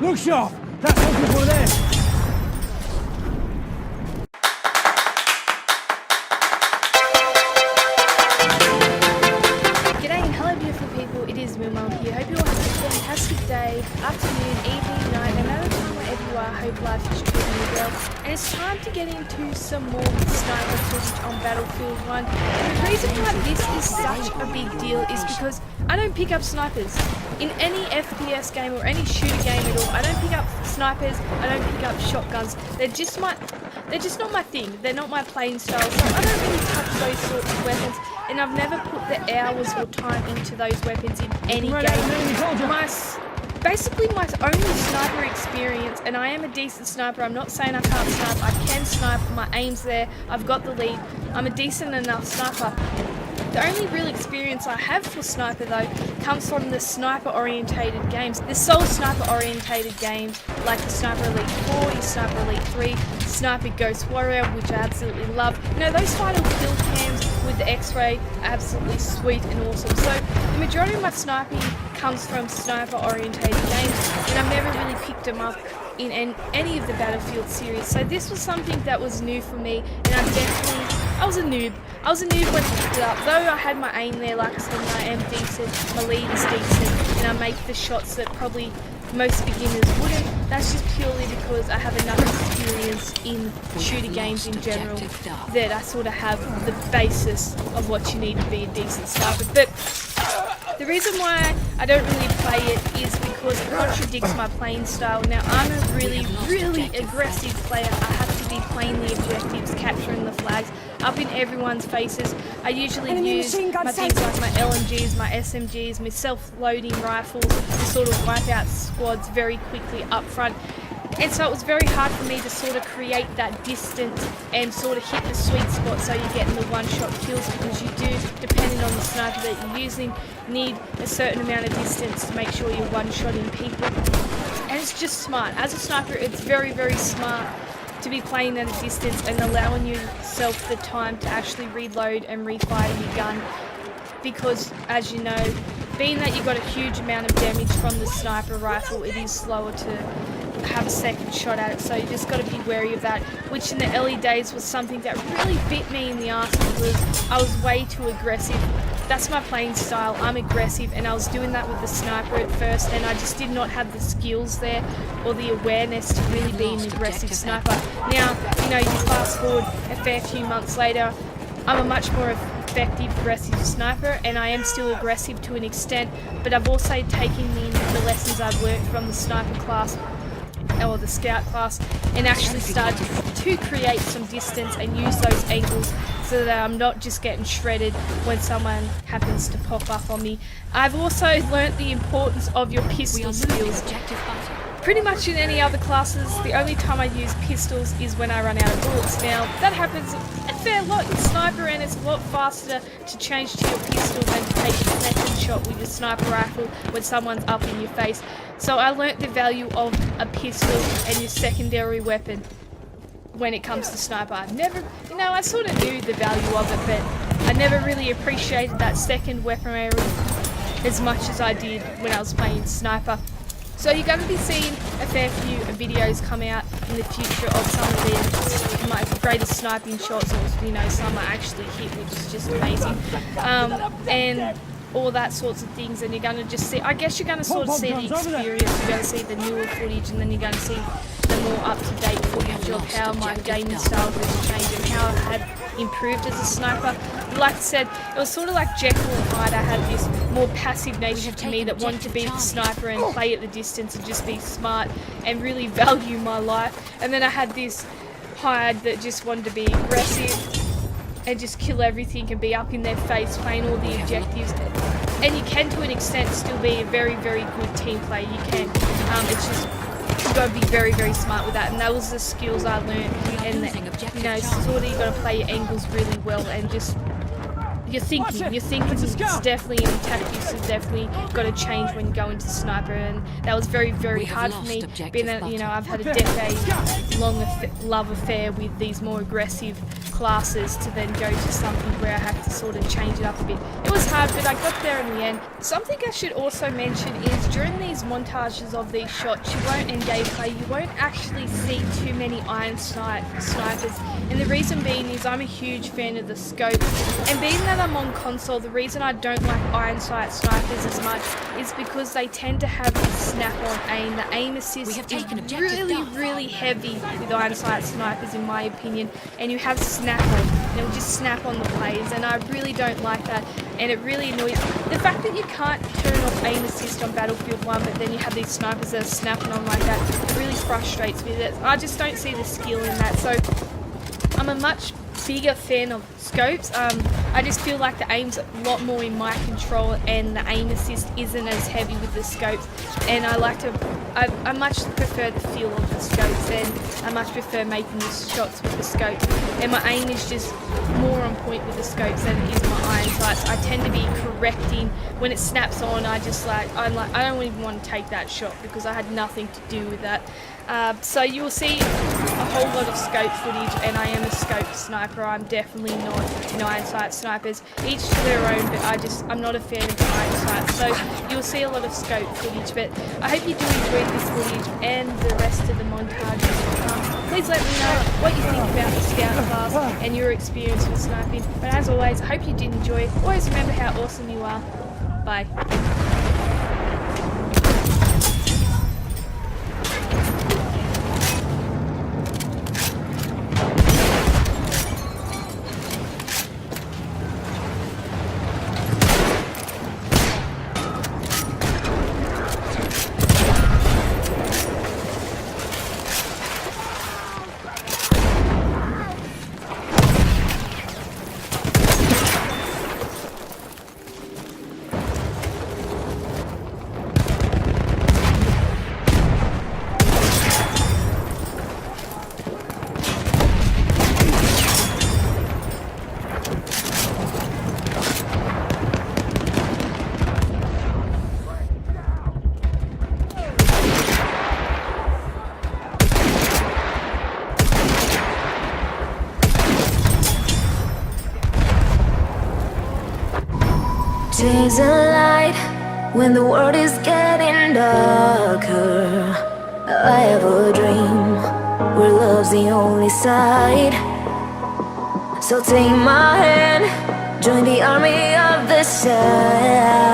Look sharp! That's looking for them! G'day and hello beautiful people, it is Moon here. Hope you all have a fantastic day, afternoon, evening, night, no matter time wherever you are, hope life is treating you well. And it's time to get into some more sniper footage on Battlefield 1. And the reason why this is such a big deal is because I don't pick up snipers. In any FPS game or any shooter game at all, I don't pick up snipers, I don't pick up shotguns. They're just not my thing. They're not my playing style, so I don't really touch those sorts of weapons, and I've never put the hours or time into those weapons in any game. Basically my only sniper experience, and I am a decent sniper, I'm not saying I can't snipe, I can snipe, my aim's there, I've got the lead, I'm a decent enough sniper. The only real experience I have for sniper though comes from the sniper orientated games. The sole sniper orientated games like the Sniper Elite 4, the Sniper Elite 3, Sniper Ghost Warrior, which I absolutely love. You know, those final kill cams with the X-ray are absolutely sweet and awesome. So the majority of my sniping comes from sniper orientated games, and I've never really picked them up in any of the Battlefield series. So this was something that was new for me, and I was a noob. I was a noob when I picked it up. Though I had my aim there, like I said, I am decent, my lead is decent, and I make the shots that probably most beginners wouldn't. That's just purely because I have enough experience in shooter games in general that I sort of have the basis of what you need to be a decent sniper. But the reason why I don't really play it is because it contradicts my playing style. Now, I'm a really, really aggressive player. I have to be playing the objectives, capturing the flags, up in everyone's faces. I usually use my things like my LMGs, my SMGs, my self-loading rifles to sort of wipe out squads very quickly up front. And so it was very hard for me to sort of create that distance and sort of hit the sweet spot so you're getting the one-shot kills, because you do, depending on the sniper that you're using, need a certain amount of distance to make sure you're one-shotting people. And it's just smart. As a sniper, it's very, very smart to be playing at a distance and allowing yourself the time to actually reload and refire your gun, because, as you know, being that you got a huge amount of damage from the sniper rifle, it is slower to have a second shot at it, so you just got to be wary of that, which in the early days was something that really bit me in the ass because I was way too aggressive. That's my playing style, I'm aggressive, and I was doing that with the sniper at first, and I just did not have the skills there or the awareness to really be an aggressive sniper. Now, you know, you fast forward a fair few months later, I'm a much more effective aggressive sniper, and I am still aggressive to an extent, but I've also taken the lessons I've learned from the sniper class or the scout class and actually started to create some distance and use those angles so that I'm not just getting shredded when someone happens to pop up on me. I've also learnt the importance of your pistol skills. Pretty much in any other classes, the only time I use pistols is when I run out of bullets. Now, that happens a fair lot in sniper, and it's a lot faster to change to your pistol than to take a second shot with your sniper rifle when someone's up in your face. So I learnt the value of a pistol and your secondary weapon when it comes to sniper. I sort of knew the value of it, but I never really appreciated that second weaponry as much as I did when I was playing sniper. So you're going to be seeing a fair few videos come out in the future of some of my greatest sniping shots, or you know, some I actually hit, which is just amazing, and all that sorts of things. And you're going to just see, I guess you're going to sort of see the experience, you're going to see the newer footage, and then you're going to see the more up-to-date footage of how my gaming style has changed and how I had improved as a sniper. Like I said, it was sort of like Jekyll and Hyde. I had this more passive nature to me that wanted to be the sniper and play at the distance and just be smart and really value my life. And then I had this Hyde that just wanted to be aggressive and just kill everything and be up in their face playing all the objectives. And you can, to an extent, still be a very, very good team player. You can. It's just, you've got to be very, very smart with that, and that was the skills I learned. And you know, sort of, you got to play your angles really well, and just your thinking is definitely, and tactics is definitely got to change when you go into sniper. And that was very, very hard for me, being that, you know, I've had a decade-long love affair with these more aggressive classes to then go to something where I have to sort of change it up a bit. It was hard, but I got there in the end. Something I should also mention is during these montages of these shots, and gameplay, you won't actually see too many snipers. And the reason being is I'm a huge fan of the scope. And being that I'm on console, the reason I don't like iron sight snipers as much is because they tend to have a snap-on aim. The aim assist is really heavy with iron sight snipers in my opinion, and you have snap-on, and it'll just snap on the players, and I really don't like that, and it really annoys me. The fact that you can't turn off aim assist on Battlefield 1, but then you have these snipers that are snapping on like that, it really frustrates me. I just don't see the skill in that, so I'm a much bigger fan of scopes. I just feel like the aim's a lot more in my control, and the aim assist isn't as heavy with the scopes, and I much prefer the feel of the scopes, and I much prefer making the shots with the scopes, and my aim is just more on point with the scopes than it is my iron sights. I tend to be correcting when it snaps on. I don't even want to take that shot because I had nothing to do with that. So you will see a whole lot of scope footage, and I am a scope sniper. I'm definitely not an iron sight snipers. Each to their own, but I'm not a fan of the iron sights. So you'll see a lot of scope footage, but I hope you do enjoy this footage and the rest of the montages. Please let me know what you think about the scout class and your experience with sniping. But as always, I hope you did enjoy. Always remember how awesome you are. Bye. Days of light when the world is getting darker. I have a dream where love's the only side. So take my hand, join the army of the shadows.